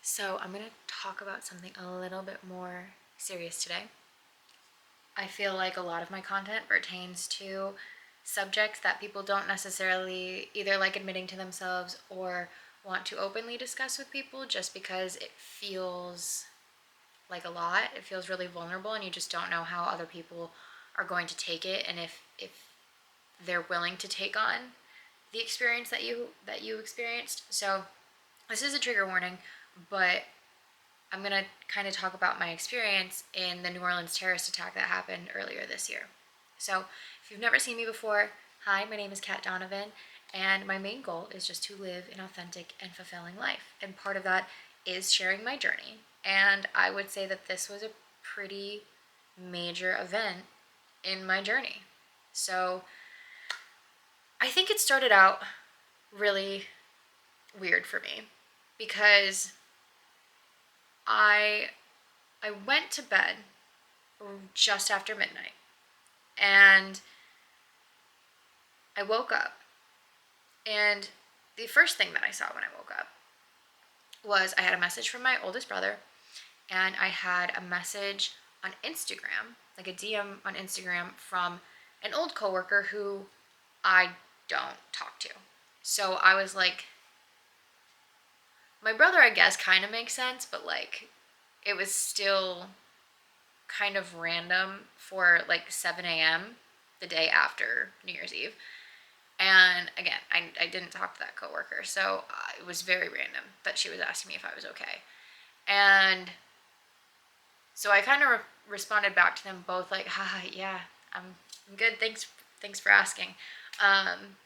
So I'm going to talk about something a little bit more serious today. I feel like a lot of my content pertains to subjects that people don't necessarily either like admitting to themselves or want to openly discuss with people just because it feels like a lot. It feels really vulnerable and you just don't know how other people are going to take it and if they're willing to take on the experience that you experienced. So this is a trigger warning, but I'm going to kind of talk about my experience in the New Orleans terrorist attack that happened earlier this year. So, if you've never seen me before, hi, my name is Kat Donovan, and my main goal is just to live an authentic and fulfilling life. And part of that is sharing my journey. And I would say that this was a pretty major event in my journey. So, I think it started out really weird for me because I I went to bed just after midnight and I woke up, and the first thing that I saw when I woke up was I had a message from my oldest brother, and I had a message on Instagram, like a DM on Instagram from an old coworker who I don't talk to. So I was like, my brother, I guess, kind of makes sense, but like it was still kind of random for like 7 a.m. the day after New Year's Eve. And again, I didn't talk to that coworker, so it was very random that she was asking me if I was okay. And so I kind of responded back to them both like, "Haha, yeah, I'm good. Thanks for asking." Um,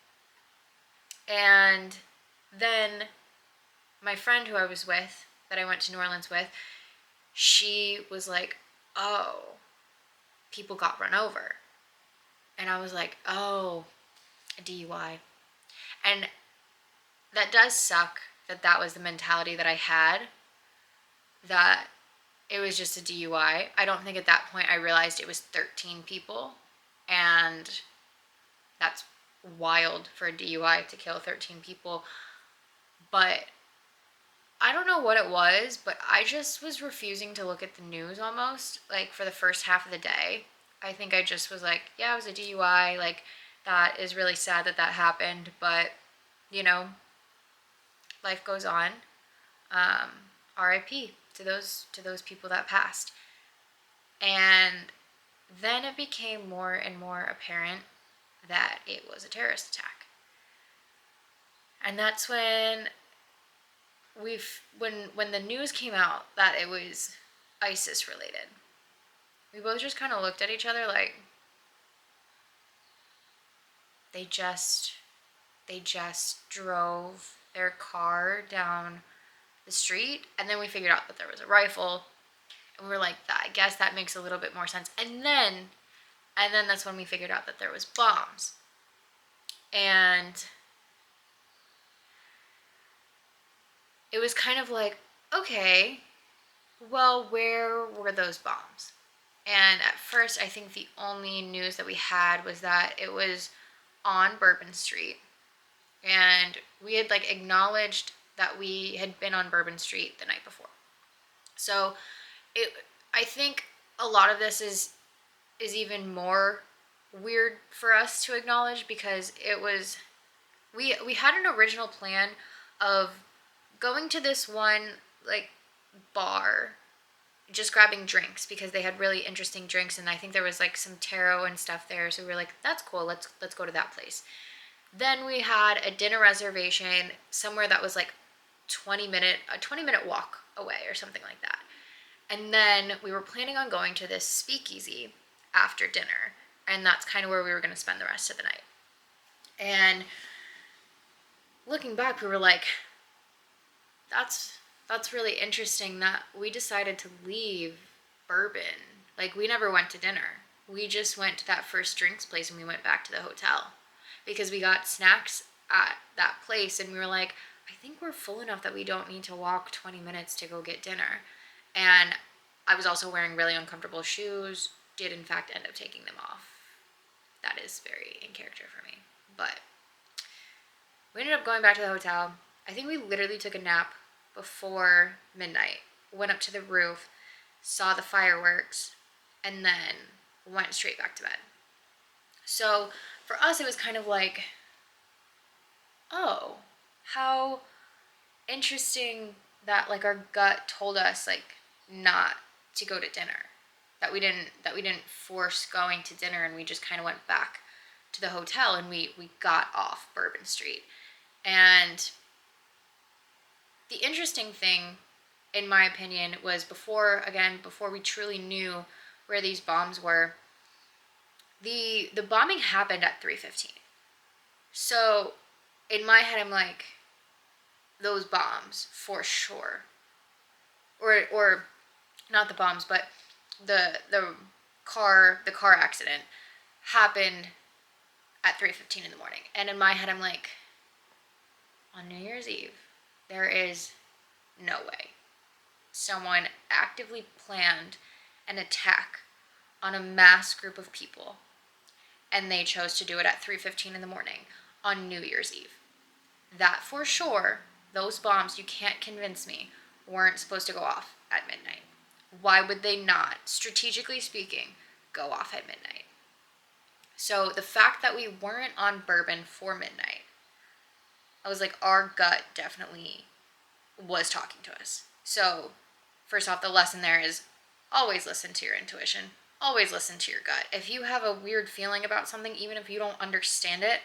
and then my friend who I was with, that I went to New Orleans with, she was like, "Oh, people got run over," and I was like, "Oh, a DUI." And that does suck that that was the mentality that I had, that it was just a DUI. I don't think at that point I realized it was 13 people, and that's wild for a DUI to kill 13 people. But I don't know what it was, but I just was refusing to look at the news almost, like for the first half of the day. I think I just was like, yeah, it was a DUI. Like, that is really sad that that happened, but you know, life goes on. um, RIP to those people that passed. And then it became more and more apparent that it was a terrorist attack. And that's when when the news came out that it was ISIS related, we both just kind of looked at each other like they just they just drove their car down the street, and then we figured out that there was a rifle, and we were like, I guess that makes a little bit more sense. And then that's when we figured out that there was bombs. And it was kind of like, okay, well, where were those bombs? And at first, I think the only news that we had was that it was on Bourbon Street. And we had like acknowledged that we had been on Bourbon Street the night before. So it I think a lot of this is even more weird for us to acknowledge, because it was we had an original plan of going to this one like bar, just grabbing drinks because they had really interesting drinks, and I think there was like some tarot and stuff there, so we were like, that's cool, let's go to that place. Then we had a dinner reservation somewhere that was like a 20-minute walk away or something like that. And then we were planning on going to this speakeasy after dinner, and that's kind of where we were going to spend the rest of the night. And looking back, we were like, that's really interesting that we decided to leave Bourbon. Like, we never went to dinner. We just went to that first drinks place and we went back to the hotel because we got snacks at that place, and we were like, I think we're full enough that we don't need to walk 20 minutes to go get dinner. And I was also wearing really uncomfortable shoes, did in fact end up taking them off. That is very in character for me. But we ended up going back to the hotel. I think we literally took a nap before midnight, went up to the roof, saw the fireworks, and then went straight back to bed. So for us, it was kind of like, oh, how interesting that like our gut told us like not to go to dinner, that we didn't force going to dinner, and we just kind of went back to the hotel, and we got off Bourbon Street. And the interesting thing, in my opinion, was before we truly knew where these bombs were, the bombing happened at 3:15. So in my head, I'm like, those bombs for sure, or not the bombs, but the car accident happened at 3:15 in the morning. And in my head, I'm like, on New Year's Eve, there is no way someone actively planned an attack on a mass group of people, and they chose to do it at 3:15 in the morning on New Year's Eve. That for sure, those bombs, you can't convince me, weren't supposed to go off at midnight. Why would they not, strategically speaking, go off at midnight? So the fact that we weren't on Bourbon for midnight, I was like, our gut definitely was talking to us. So first off, the lesson there is always listen to your intuition. Always listen to your gut. If you have a weird feeling about something, even if you don't understand it,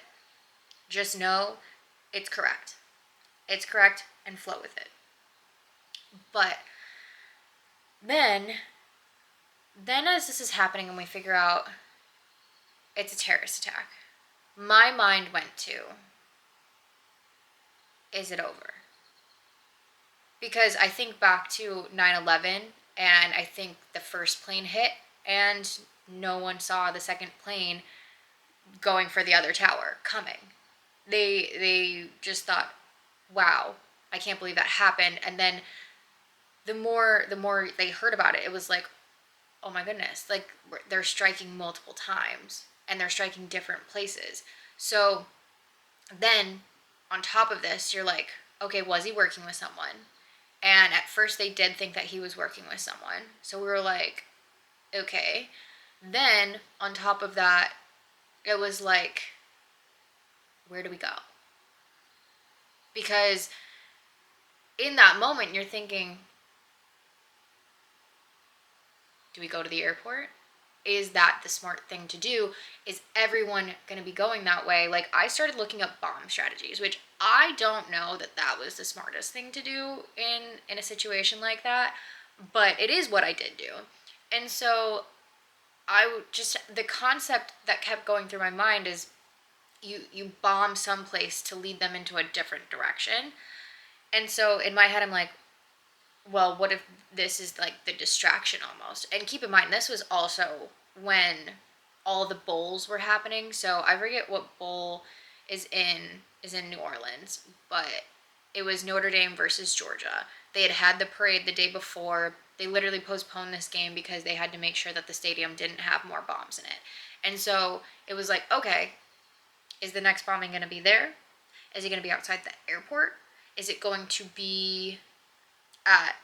just know it's correct. It's correct, and flow with it. But then as this is happening and we figure out it's a terrorist attack, my mind went to, is it over? Because I think back to 9/11, and I think the first plane hit and no one saw the second plane going for the other tower coming. They just thought, wow, I can't believe that happened. And then the more they heard about it, it was like, oh my goodness, like they're striking multiple times and they're striking different places. So then on top of this, you're like, okay, was he working with someone? And at first they did think that he was working with someone. So we were like, okay. Then on top of that, it was like, where do we go? Because in that moment, you're thinking, do we go to the airport? Is that the smart thing to do? Is everyone going to be going that way? Like, I started looking up bomb strategies, which I don't know that was the smartest thing to do in a situation like that, but it is what I did do. And so the concept that kept going through my mind is you bomb someplace to lead them into a different direction. And so in my head, I'm like, well, what if this is like the distraction almost? And keep in mind, this was also when all the bowls were happening. So I forget what bowl is in New Orleans, but it was Notre Dame versus Georgia. They had the parade the day before. They literally postponed this game because they had to make sure that the stadium didn't have more bombs in it. And so it was like, okay, is the next bombing going to be there? Is it going to be outside the airport? Is it going to be at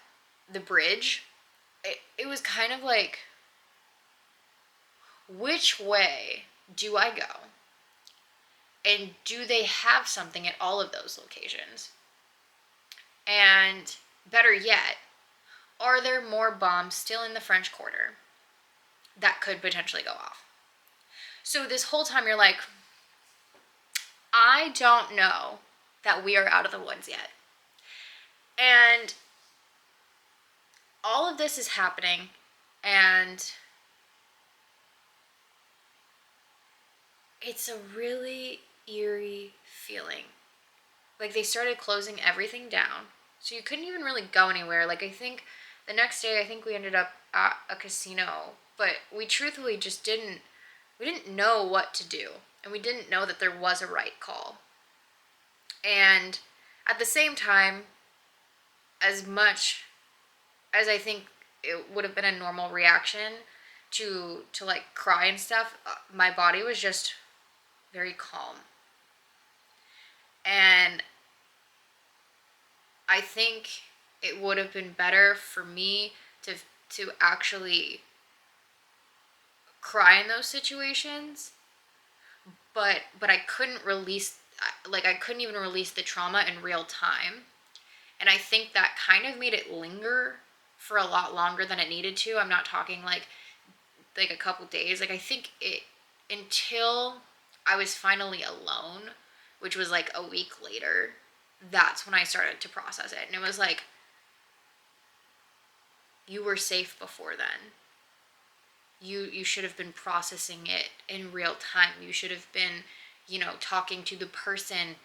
the bridge? It was kind of like, which way do I go? And do they have something at all of those locations? And better yet, are there more bombs still in the French Quarter that could potentially go off? So this whole time you're like, I don't know that we are out of the woods yet. And all of this is happening, and it's a really eerie feeling. Like, they started closing everything down, so you couldn't even really go anywhere. Like, I think the next day, we ended up at a casino, but we truthfully just we didn't know what to do, and we didn't know that there was a right call. And at the same time, as much as I think it would have been a normal reaction to like cry and stuff, my body was just very calm. And I think it would have been better for me to actually cry in those situations, but I couldn't release, like I couldn't even release the trauma in real time. And I think that kind of made it linger for a lot longer than it needed to. I'm not talking like a couple days. Like I think it, until I was finally alone, which was like a week later, that's when I started to process it. And it was like, you were safe before then. You should have been processing it in real time. You should have been, talking to the person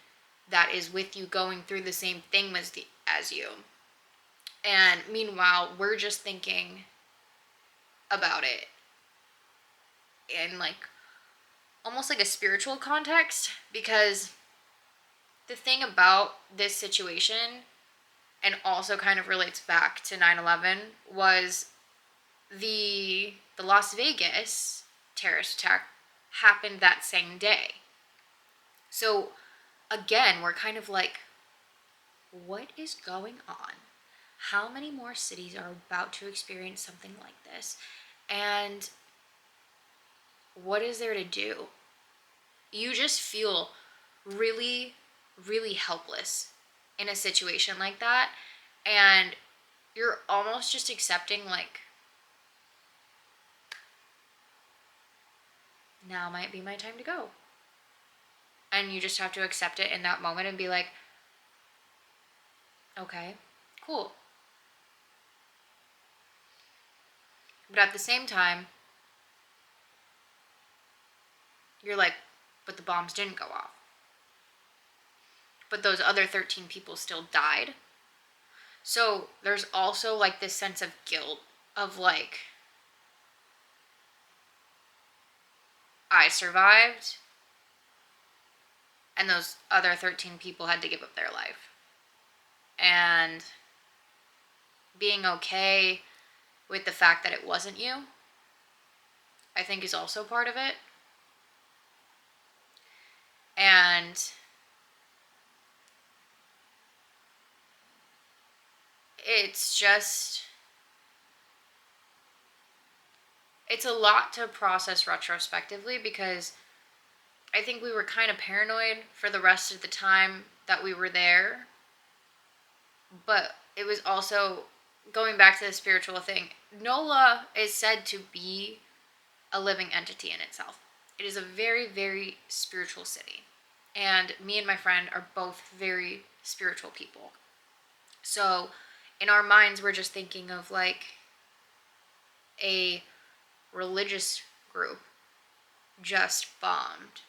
that is with you going through the same thing as you. And meanwhile, we're just thinking about it in like almost like a spiritual context, because the thing about this situation, and also kind of relates back to 9/11, was the Las Vegas terrorist attack happened that same day. So again, we're kind of like, what is going on? How many more cities are about to experience something like this? And what is there to do? You just feel really, really helpless in a situation like that. And you're almost just accepting, like, now might be my time to go. And you just have to accept it in that moment and be like, okay, cool. But at the same time, you're like, but the bombs didn't go off. But those other 13 people still died. So there's also like this sense of guilt of like, I survived, and those other 13 people had to give up their life. And being okay with the fact that it wasn't you, I think, is also part of it. And it's just, it's a lot to process retrospectively, because I think we were kind of paranoid for the rest of the time that we were there. But it was also, going back to the spiritual thing, NOLA is said to be a living entity in itself. It is a very, very spiritual city. And me and my friend are both very spiritual people. So in our minds, we're just thinking of like a religious group just bombed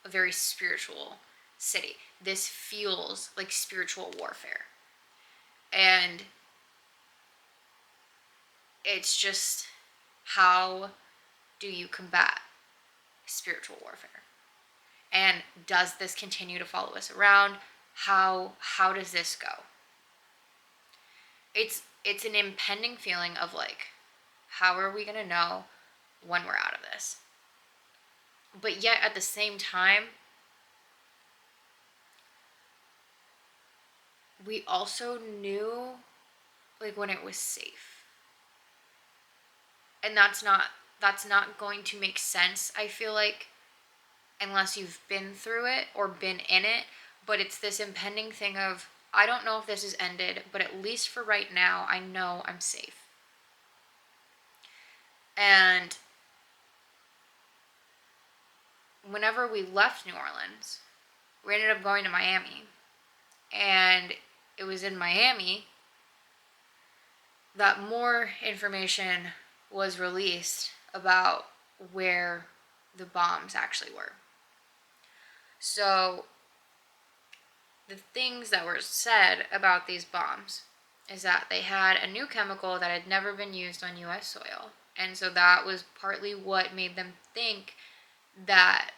a very spiritual city. This feels like spiritual warfare. And it's just, how do you combat spiritual warfare? And does this continue to follow us around? How does this go? It's an impending feeling of like, how are we gonna know when we're out of this? But yet at the same time, we also knew like when it was safe. And that's not going to make sense, I feel like, unless you've been through it or been in it. But it's this impending thing of, I don't know if this is ended, but at least for right now, I know I'm safe. And whenever we left New Orleans, we ended up going to Miami. And it was in Miami that more information was released about where the bombs actually were. So the things that were said about these bombs is that they had a new chemical that had never been used on U.S. soil. And so that was partly what made them think that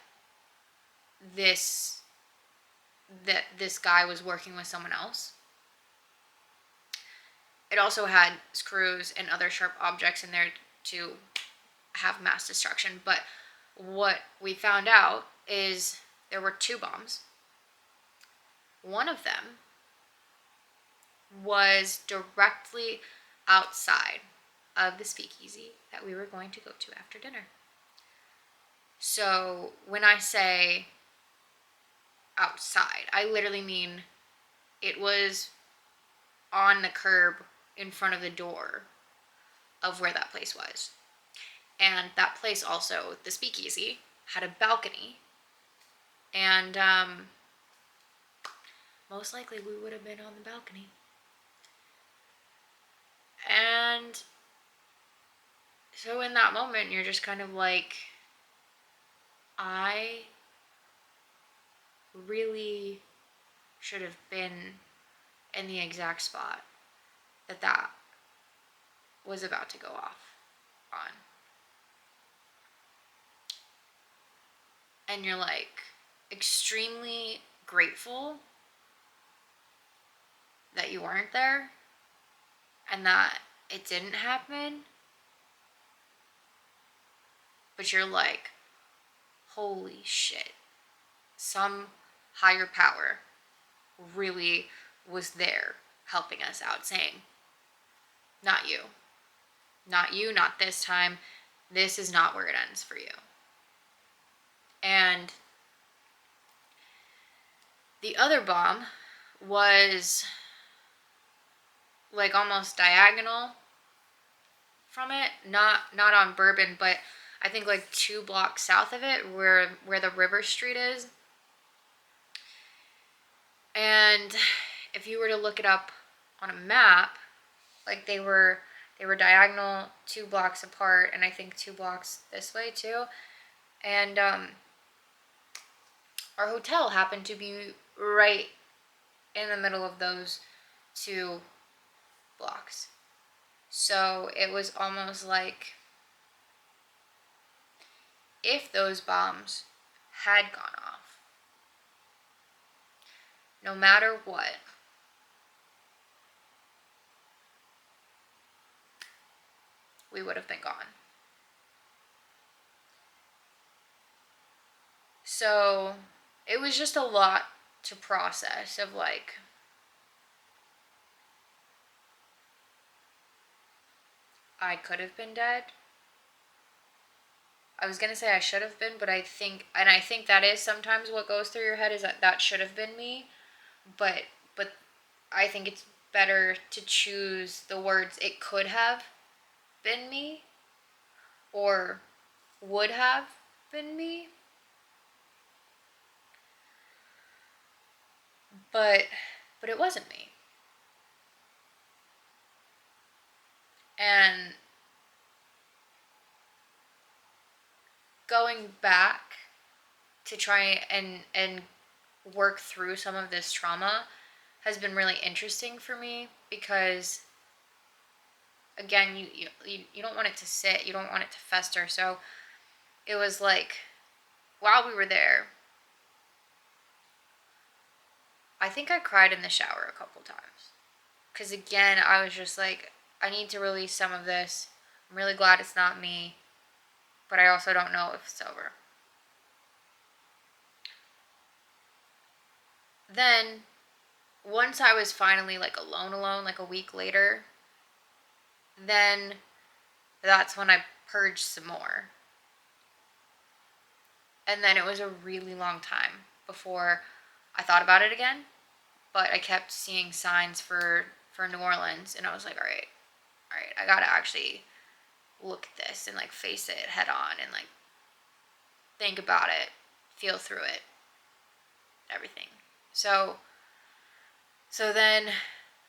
this guy was working with someone else. It also had screws and other sharp objects in there to have mass destruction. But what we found out is there were 2 bombs. One of them was directly outside of the speakeasy that we were going to go to after dinner. So when I say outside, I literally mean it was on the curb in front of the door of where that place was. And that place also, the speakeasy, had a balcony. And most likely we would have been on the balcony. And so in that moment, you're just kind of like, I really should have been in the exact spot that was about to go off on. And you're like extremely grateful that you weren't there and that it didn't happen. But you're like, holy shit, some higher power really was there helping us out, saying, not you. Not you, not this time. This is not where it ends for you. And the other bomb was like almost diagonal from it, not on Bourbon, but I think like 2 blocks south of it, where the River Street is. And if you were to look it up on a map, like they were diagonal 2 blocks apart, and I think 2 blocks this way too. And our hotel happened to be right in the middle of those 2 blocks. So it was almost like if those bombs had gone off, no matter what, we would have been gone. So it was just a lot to process of like, I could have been dead. I was gonna say I should have been, but I think that is sometimes what goes through your head, is that should have been me. But I think it's better to choose the words it could have been me or would have been me. But it wasn't me. And going back to try and work through some of this trauma has been really interesting for me, because again, you don't want it to sit, you don't want it to fester. So it was like, while we were there, I think I cried in the shower a couple times, because again, I was just like, I need to release some of this. I'm really glad it's not me, but I also don't know if it's over. Then once I was finally like alone, like a week later, then that's when I purged some more. And then it was a really long time before I thought about it again, but I kept seeing signs for New Orleans, and I was like, all right, I gotta actually look at this and like face it head on and like think about it, feel through it, everything. So then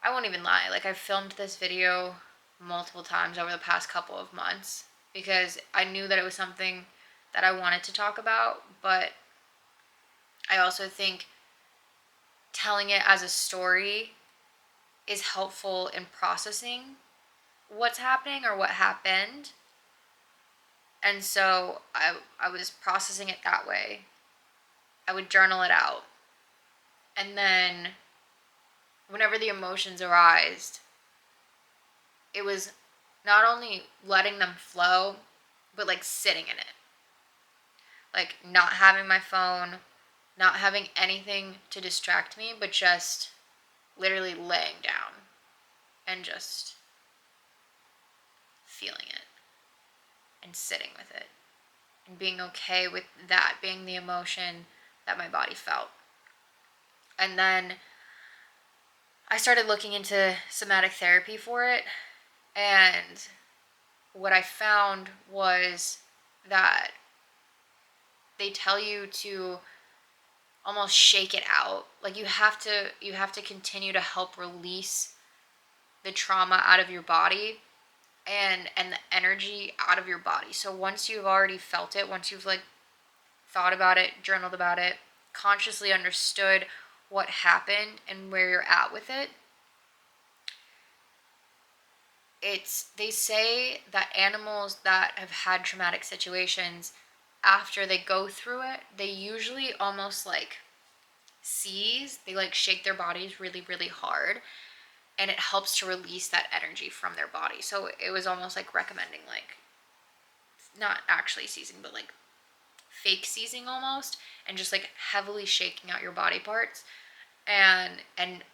I won't even lie, like I've filmed this video multiple times over the past couple of months because I knew that it was something that I wanted to talk about, but I also think telling it as a story is helpful in processing what's happening or what happened. And so I was processing it that way. I would journal it out. And then whenever the emotions arised, it was not only letting them flow, but like sitting in it. Like not having my phone, not having anything to distract me, but just literally laying down and just feeling it and sitting with it and being okay with that being the emotion that my body felt. And then I started looking into somatic therapy for it, and what I found was that they tell you to almost shake it out. Like you have to continue to help release the trauma out of your body and the energy out of your body. So once you've already felt it, once you've like thought about it, journaled about it, consciously understood what happened and where you're at with it, they say that animals that have had traumatic situations, after they go through it, they usually almost like seize, they like shake their bodies really, really hard, and it helps to release that energy from their body. So it was almost like recommending, like, not actually seizing, but like fake seizing almost, and just like heavily shaking out your body parts and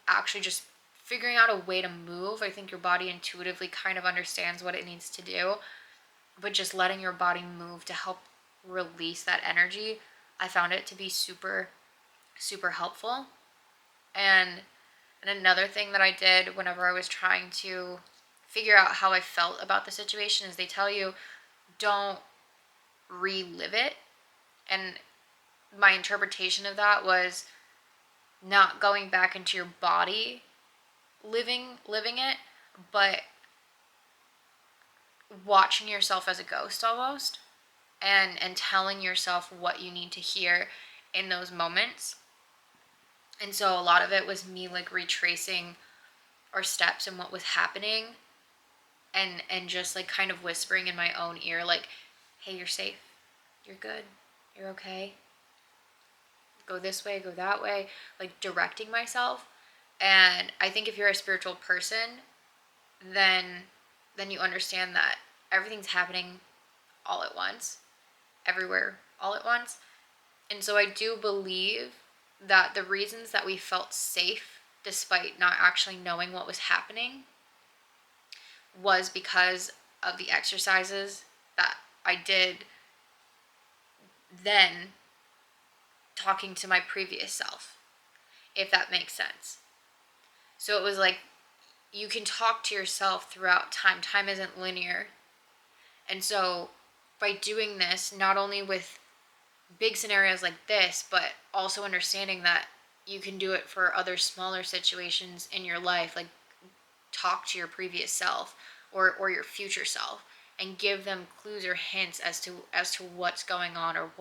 actually just figuring out a way to move. I think your body intuitively kind of understands what it needs to do, but just letting your body move to help release that energy, I found it to be super, super helpful. And another thing that I did whenever I was trying to figure out how I felt about the situation is they tell you don't relive it. And my interpretation of that was not going back into your body living it, but watching yourself as a ghost almost, and telling yourself what you need to hear in those moments. And so a lot of it was me like retracing our steps and what was happening, and just like kind of whispering in my own ear, like, hey, you're safe, you're good, you're okay, go this way, go that way, like directing myself. And I think if you're a spiritual person, then you understand that everything's happening all at once, everywhere all at once. And so I do believe that the reasons that we felt safe despite not actually knowing what was happening was because of the exercises that I did then, talking to my previous self, if that makes sense. So it was like you can talk to yourself throughout time. Time isn't linear. And so by doing this, not only with big scenarios like this, but also understanding that you can do it for other smaller situations in your life, like talk to your previous self or your future self and give them clues or hints as to what's going on, or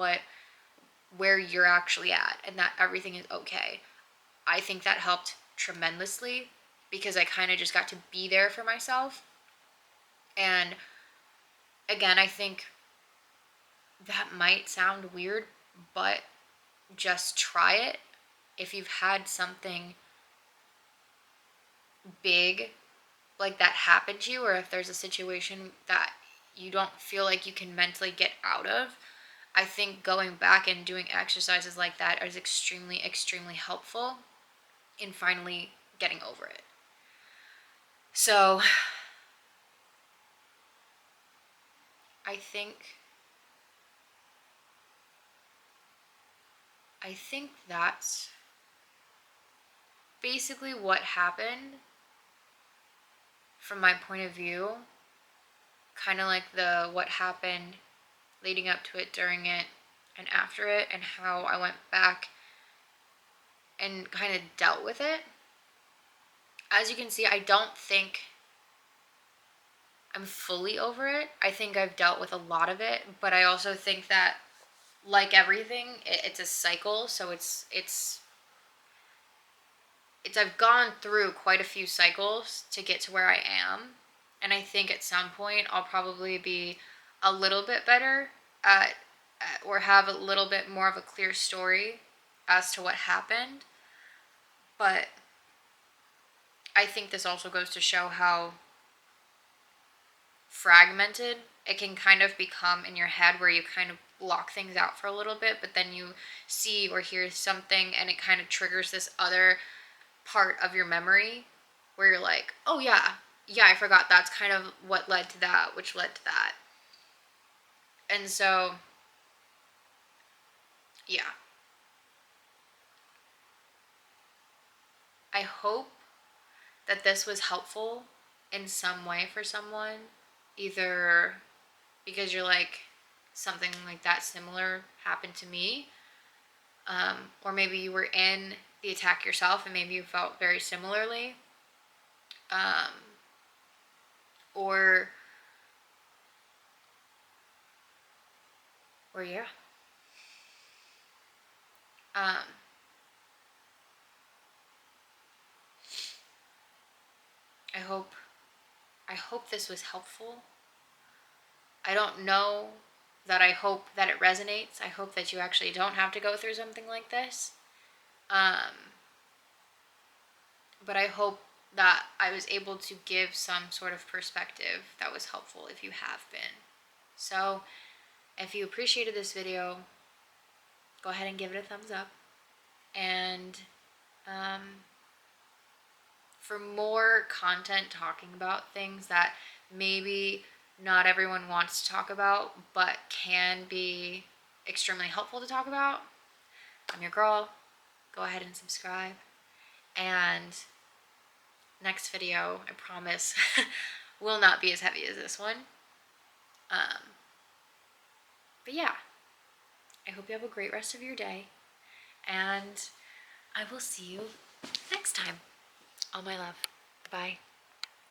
where you're actually at, and that everything is okay. I think that helped tremendously because I kind of just got to be there for myself. And again, I think that might sound weird, but just try it. If you've had something big like that happen to you, or if there's a situation that you don't feel like you can mentally get out of, I think going back and doing exercises like that is extremely, extremely helpful in finally getting over it. So I think that's basically what happened from my point of view. Kind of like the what happened leading up to it, during it, and after it, and how I went back and kind of dealt with it. As you can see, I don't think I'm fully over it. I think I've dealt with a lot of it, but I also think that, like everything, it's a cycle. So it's I've gone through quite a few cycles to get to where I am, and I think at some point I'll probably be a little bit better at or have a little bit more of a clear story as to what happened. But I think this also goes to show how fragmented it can kind of become in your head, where you kind of block things out for a little bit, but then you see or hear something and it kind of triggers this other part of your memory, where you're like, oh yeah, I forgot that's kind of what led to that, which led to that. And so, yeah. I hope that this was helpful in some way for someone, either because you're like, something like that similar happened to me, or maybe you were in the attack yourself and maybe you felt very similarly, um, or yeah. Um, I hope this was helpful. I don't know that I hope that it resonates. I hope that you actually don't have to go through something like this. But I hope that I was able to give some sort of perspective that was helpful if you have been. So if you appreciated this video, go ahead and give it a thumbs up. And for more content talking about things that maybe not everyone wants to talk about, but can be extremely helpful to talk about, I'm your girl. Go ahead and subscribe. And next video, I promise, will not be as heavy as this one. But yeah, I hope you have a great rest of your day. And I will see you next time. All my love. Bye.